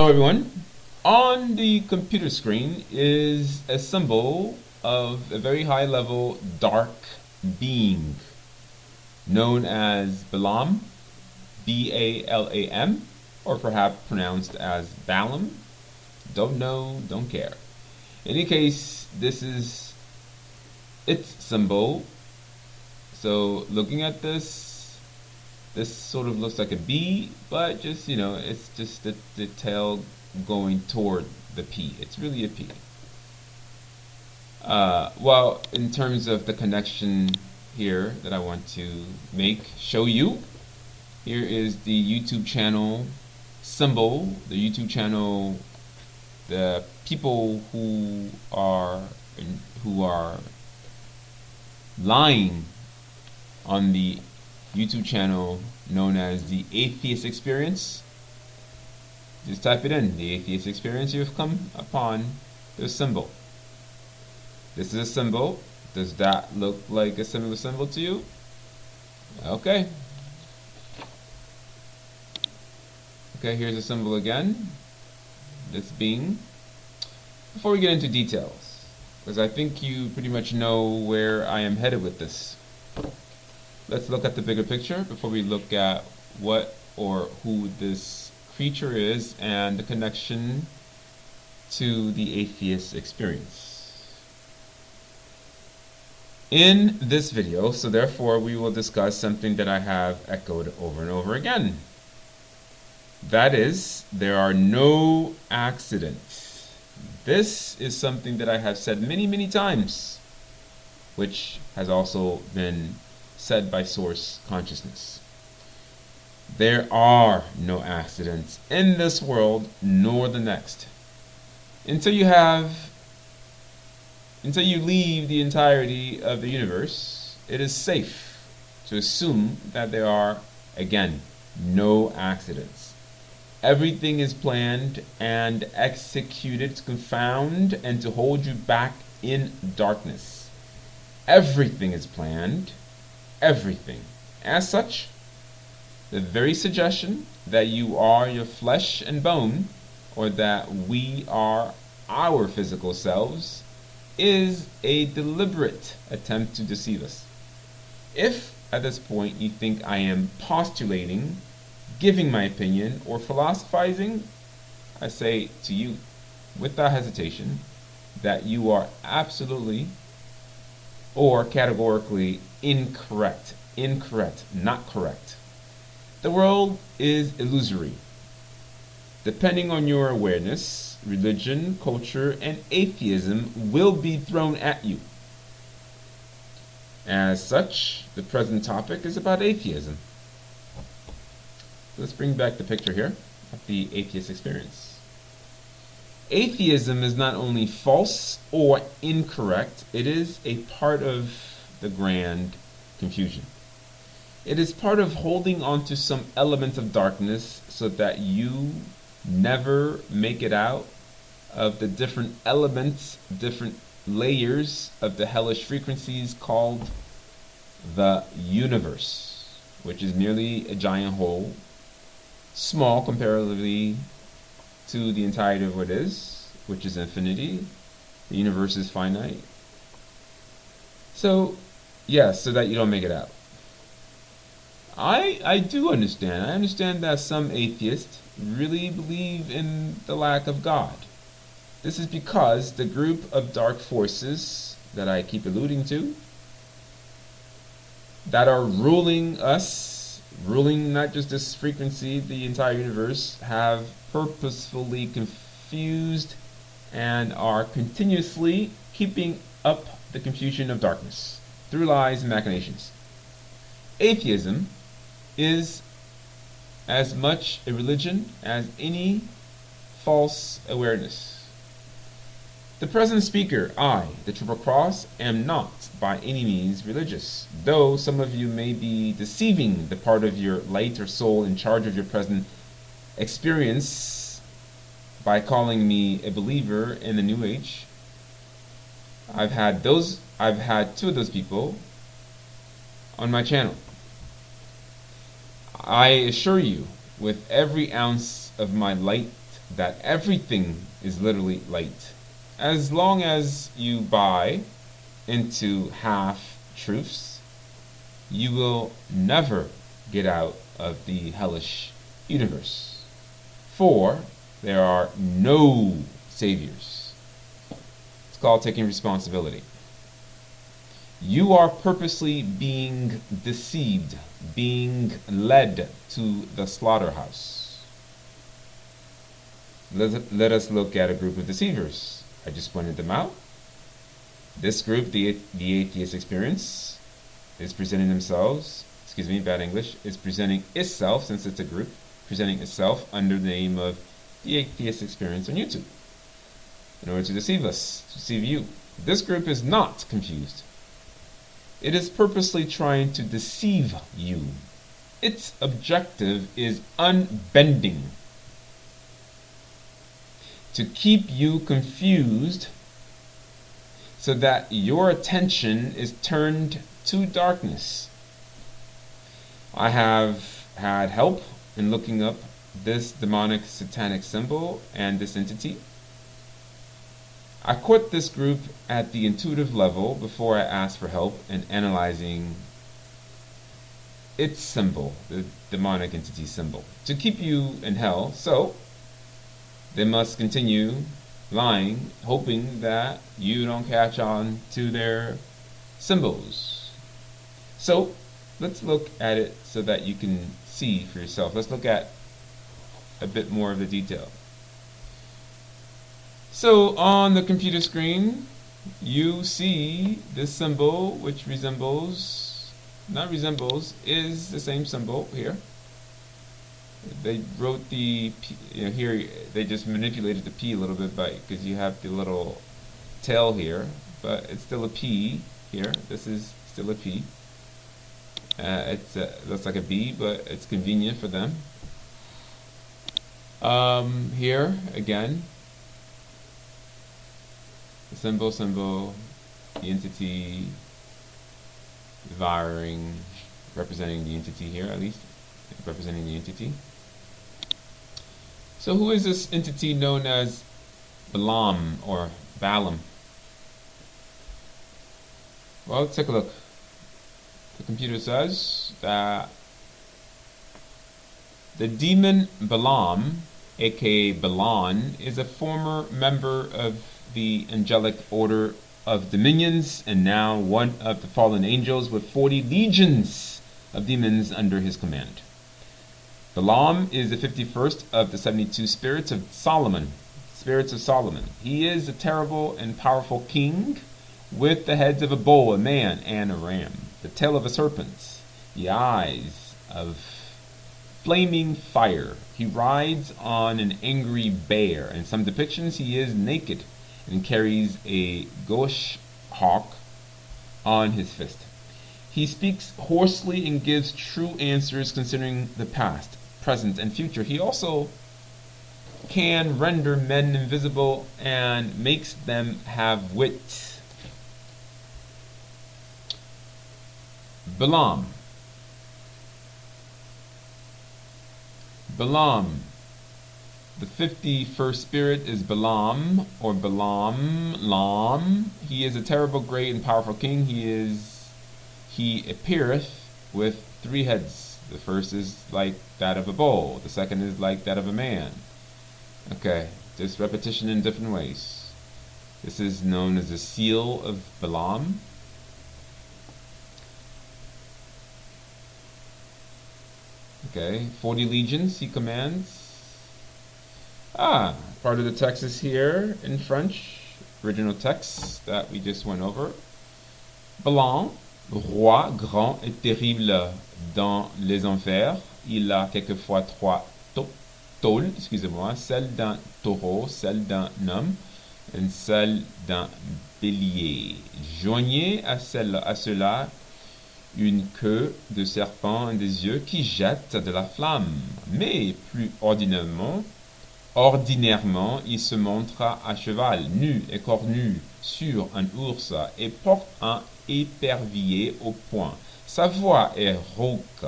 Hello everyone. On the computer screen is a symbol of a very high level dark being known as Balam, B-A-L-A-M, or perhaps pronounced as Balam. Don't know, don't care. In any case, this is its symbol. So looking at this sort of looks like a B, but just, it's just the tail going toward the P. It's really a P. Well, in terms of the connection here that I want to show you, here is the YouTube channel symbol, the YouTube channel, the people who are lying on the YouTube channel known as the Atheist Experience. Just type it in, the Atheist Experience. You've come upon the symbol. This is a symbol. Does that look like a similar symbol to you? Okay. Okay, here's a symbol again. This being. Before we get into details, because I think you pretty much know where I am headed with this. Let's look at the bigger picture before we look at what or who this creature is and the connection to the Atheist Experience. In this video, so therefore we will discuss something that I have echoed over and over again. That is, there are no accidents. This is something that I have said many, many times, which has also been said by Source Consciousness. There are no accidents in this world nor the next. Until you leave the entirety of the universe, it is safe to assume that there are, again, no accidents. Everything is planned and executed to confound and to hold you back in darkness. Everything is planned. Everything. As such, the very suggestion that you are your flesh and bone, or that we are our physical selves, is a deliberate attempt to deceive us. If at this point you think I am postulating, giving my opinion, or philosophizing, I say to you without hesitation that you are absolutely or categorically incorrect. Incorrect, not correct. The world is illusory. Depending on your awareness, religion, culture, and atheism will be thrown at you. As such, the present topic is about atheism. Let's bring back the picture here of the Atheist Experience. Atheism is not only false or incorrect, it is a part of the grand confusion. It is part of holding on to some element of darkness so that you never make it out of the different elements, different layers of the hellish frequencies called the universe, which is merely a giant hole, small comparatively to the entirety of what is, which is infinity. The universe is finite. So, yes, so that you don't make it out. I do understand. I understand that some atheists really believe in the lack of God. This is because the group of dark forces that I keep alluding to, that are ruling us, ruling not just this frequency, the entire universe, have purposefully confused and are continuously keeping up the confusion of darkness through lies and machinations. Atheism is as much a religion as any false awareness. The present speaker, I, the Triple Cross, am not by any means religious, though some of you may be deceiving the part of your light or soul in charge of your present experience by calling me a believer in the New Age. I've had two of those people on my channel. I assure you, with every ounce of my light that everything is literally light. As long as you buy into half-truths, you will never get out of the hellish universe. For there are no saviors. It's called taking responsibility. You are purposely being deceived, being led to the slaughterhouse. Let us look at a group of deceivers. I just pointed them out. This group, the Atheist Experience, is presenting themselves, bad English, is presenting itself, since it's a group, presenting itself under the name of the Atheist Experience on YouTube, in order to deceive us, to deceive you. This group is not confused. It is purposely trying to deceive you. Its objective is unbending, to keep you confused so that your attention is turned to darkness. I have had help in looking up this demonic satanic symbol and this entity. I caught this group at the intuitive level before I asked for help in analyzing its symbol, the demonic entity symbol, to keep you in hell. So they must continue lying, hoping that you don't catch on to their symbols. So let's look at it so that you can see for yourself. Let's look at a bit more of the detail. So on the computer screen, you see this symbol, which is the same symbol here. They wrote the P, here they just manipulated the P a little bit because you have the little tail here, but it's still a P here. This is still a P. It looks like a B, but it's convenient for them. Here again, the symbol, the entity, devouring, representing the entity here, at least representing the entity. So who is this entity known as Balam or Balam? Well, let's take a look. The computer says that the demon Balam, aka Balan, is a former member of the angelic order of dominions and now one of the fallen angels with 40 legions of demons under his command. Balam is the 51st of the 72 spirits of Solomon. He is a terrible and powerful king with the heads of a bull, a man, and a ram, the tail of a serpent, the eyes of flaming fire. He rides on an angry bear. In some depictions, he is naked and carries a gosh hawk on his fist. He speaks hoarsely and gives true answers considering the past, present, and future. He also can render men invisible and makes them have wit. Balam. The 51st spirit is Balam, or Lam. He is a terrible, great, and powerful king. He appeareth with 3 heads. The first is like that of a bull. The second is like that of a man. Okay, just repetition in different ways. This is known as the seal of Balam. Okay, 40 legions he commands. Part of the text is here in French, original text that we just went over. Balam, roi grand et terrible dans les enfers. Il a quelquefois 3 tôles, celle d'un taureau, celle d'un homme, et celle d'un bélier. Joignez à cela une queue de serpent et des yeux qui jettent de la flamme. Mais plus ordinairement, il se montra à cheval, nu et cornu, sur un ours, et porte un épervier au poing. Sa voix est rauque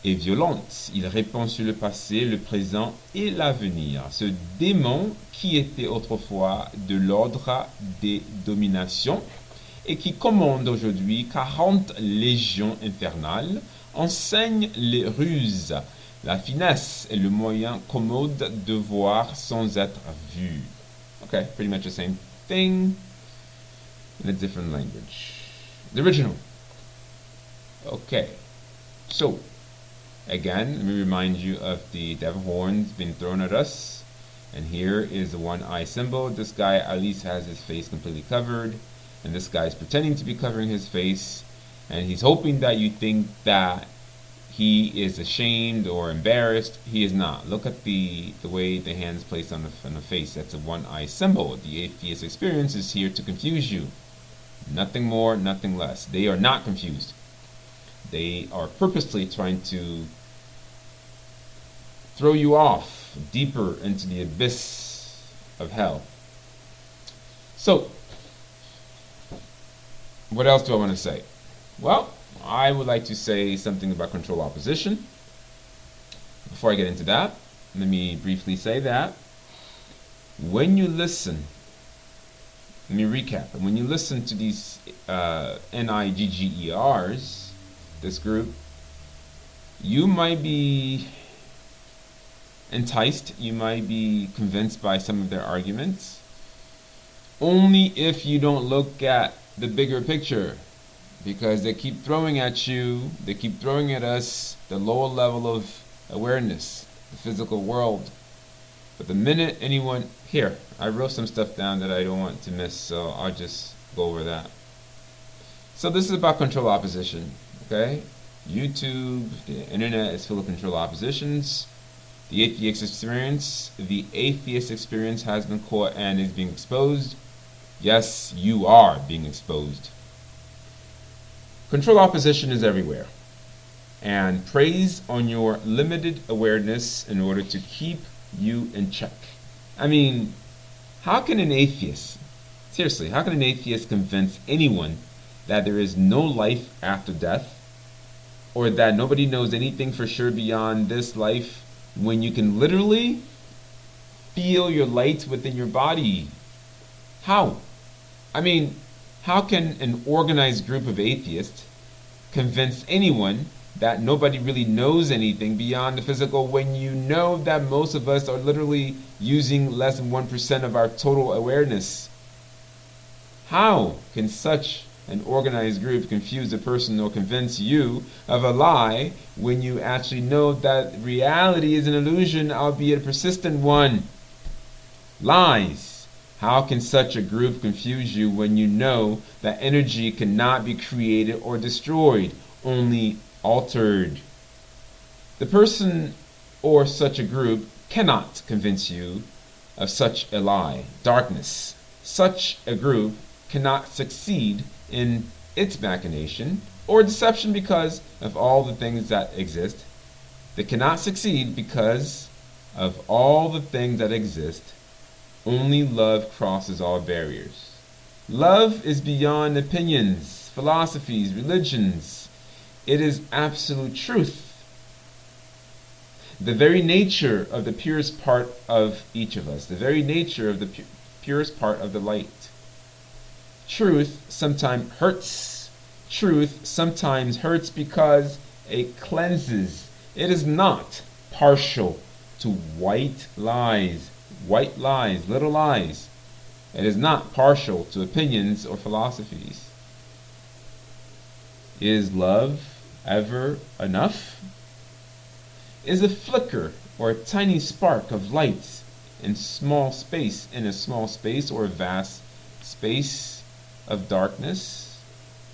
est violente. Il répand sur le passé, le présent et l'avenir. Ce démon qui était autrefois de l'ordre des dominations et qui commande aujourd'hui 40 légions infernales enseigne les ruses, la finesse et le moyen commode de voir sans être vu. Okay, pretty much the same thing in a different language. The original. Okay, so again, let me remind you of the devil horns being thrown at us. And here is the one eye symbol. This guy at least has his face completely covered. And this guy is pretending to be covering his face. And he's hoping that you think that he is ashamed or embarrassed. He is not. Look at the way the hand's placed on the face. That's a one eye symbol. The Atheist Experience is here to confuse you. Nothing more, nothing less. They are not confused. They are purposely trying to throw you off deeper into the abyss of hell. So, what else do I want to say? Well, I would like to say something about control opposition. Before I get into that, let me briefly say that when you listen, let me recap. When you listen to these NIGGERs, this group, you might be enticed, you might be convinced by some of their arguments, only if you don't look at the bigger picture, because they keep throwing at you, they keep throwing at us the lower level of awareness, the physical world. But the minute anyone, here, I wrote some stuff down that I don't want to miss, so I'll just go over that. So this is about control opposition, okay? YouTube, the internet is full of control oppositions. The Atheist Experience has been caught and is being exposed. Yes, you are being exposed. Control opposition is everywhere, and preys on your limited awareness in order to keep you in check. I mean, how can an atheist, seriously, how can an atheist convince anyone that there is no life after death, or that nobody knows anything for sure beyond this life, when you can literally feel your light within your body? How? I mean, how can an organized group of atheists convince anyone that nobody really knows anything beyond the physical, when you know that most of us are literally using less than 1% of our total awareness? How can such an organized group confuse a person or convince you of a lie when you actually know that reality is an illusion, albeit a persistent one? Lies. How can such a group confuse you when you know that energy cannot be created or destroyed, only altered? The person or such a group cannot convince you of such a lie. Darkness. Such a group cannot succeed in its machination or deception because of all the things that exist. They cannot succeed because of all the things that exist. Only love crosses all barriers. Love is beyond opinions, philosophies, religions. It is absolute truth. The very nature of the purest part of each of us, the very nature of the purest part of the light. Truth sometimes hurts. Truth sometimes hurts because it cleanses. It is not partial to white lies, little lies. It is not partial to opinions or philosophies. Is love ever enough? Is a flicker or a tiny spark of light in a small space or a vast space of darkness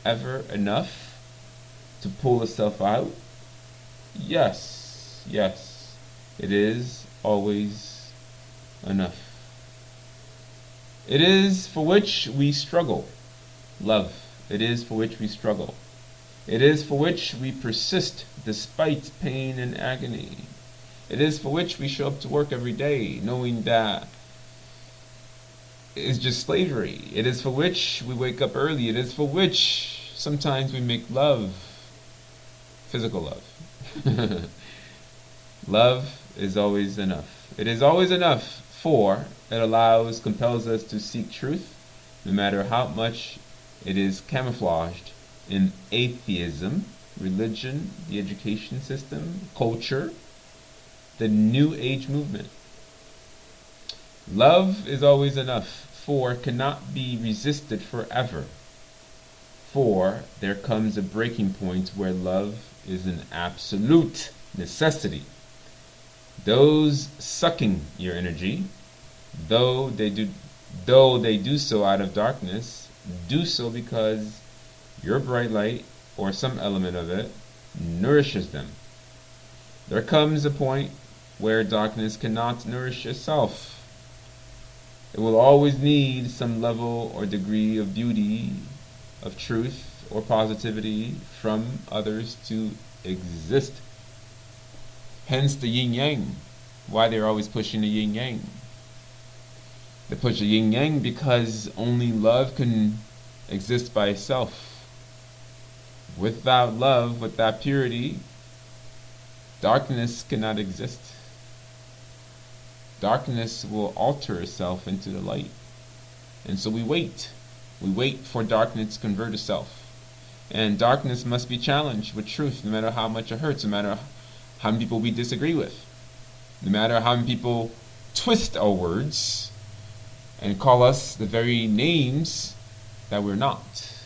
ever enough to pull itself out? Yes, it is always enough. It is for which we struggle. Love. It is for which we struggle. It is for which we persist despite pain and agony. It is for which we show up to work every day knowing that it's just slavery. It is for which we wake up early. It is for which sometimes we make love, physical love. Love is always enough. It is always enough, for it compels us to seek truth, no matter how much it is camouflaged in atheism, religion, the education system, culture, the New Age movement. Love is always enough, for it cannot be resisted forever. For there comes a breaking point where love is an absolute necessity. Those sucking your energy, though they do so out of darkness, do so because your bright light, or some element of it, nourishes them. There comes a point where darkness cannot nourish itself. It will always need some level or degree of beauty, of truth, or positivity from others to exist. Hence the yin-yang, why they're always pushing the yin-yang. They push the yin-yang because only love can exist by itself. Without love, without purity, darkness cannot exist. Darkness will alter itself into the light. And so we wait. We wait for darkness to convert itself. And darkness must be challenged with truth, no matter how much it hurts, no matter how many people we disagree with, no matter how many people twist our words and call us the very names that we're not.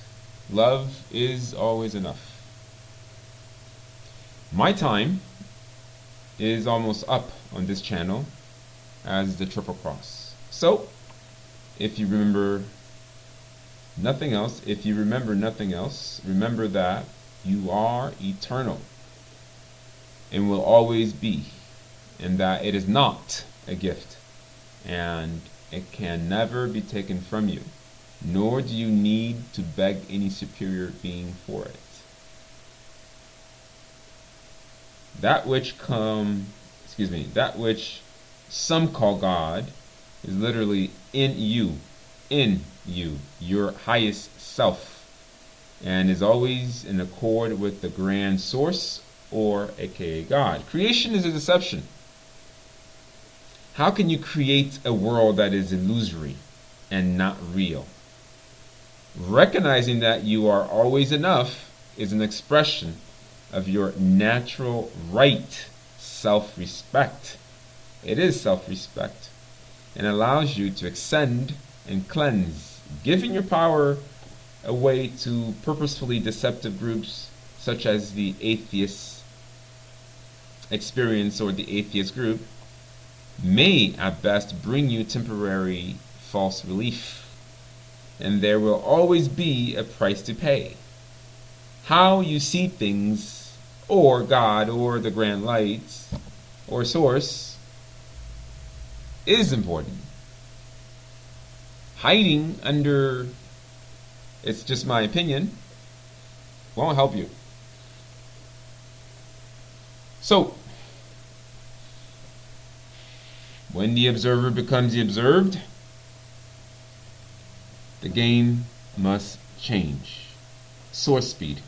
Love is always enough. My time is almost up on this channel as the Triple Cross. So, if you remember nothing else, remember that you are eternal and will always be, and that it is not a gift, and it can never be taken from you, nor do you need to beg any superior being for it. That which some call God is literally in you, your highest self, and is always in accord with the grand source, or aka God. Creation is a deception. How can you create a world that is illusory and not real? Recognizing that you are always enough is an expression of your natural right, self-respect. It is self-respect, and allows you to ascend and cleanse, giving your power away to purposefully deceptive groups such as the Atheist Experience or the Atheist group may at best bring you temporary false relief, and there will always be a price to pay. How you see things, or God, or the grand lights, or source, is important. Hiding under "it's just my opinion" won't help you. So, when the observer becomes the observed, the game must change. Source speed.